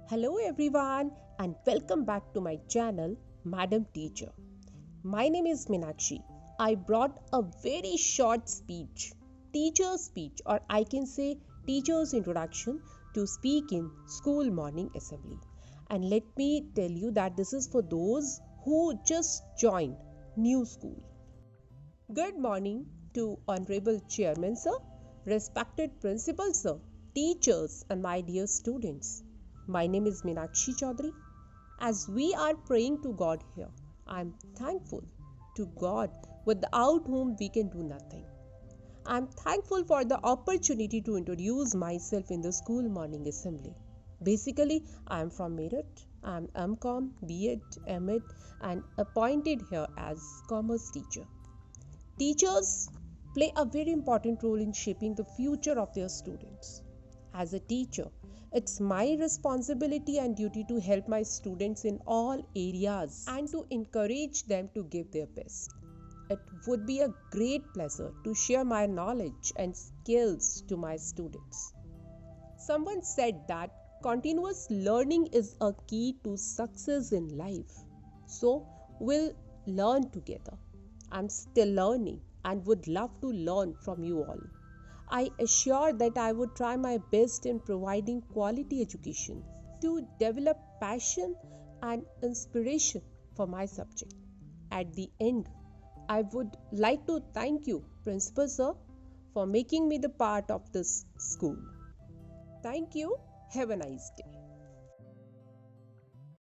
Hello everyone and welcome back to my channel Madam Teacher. My name is Meenakshi. I brought a very short speech, teacher's speech, or I can say teacher's introduction to speak in school morning assembly. And let me tell you that this is for those who just joined new school. Good morning to Honorable Chairman Sir, respected Principal Sir, teachers and my dear students. My name is Meenakshi Chaudhary. As we are praying to God here, I am thankful to God without whom we can do nothing. I am thankful for the opportunity to introduce myself in the school morning assembly. Basically, I am from Meerut. I am MCom, B.Ed, M.Ed and appointed here as commerce teacher. Teachers play a very important role in shaping the future of their students. As a teacher, it's my responsibility and duty to help my students in all areas and to encourage them to give their best. It would be a great pleasure to share my knowledge and skills to my students. Someone said that continuous learning is a key to success in life. So, we'll learn together. I'm still learning and would love to learn from you all. I assure that I would try my best in providing quality education to develop passion and inspiration for my subject. At the end, I would like to thank you, Principal Sir, for making me the part of this school. Thank you. Have a nice day.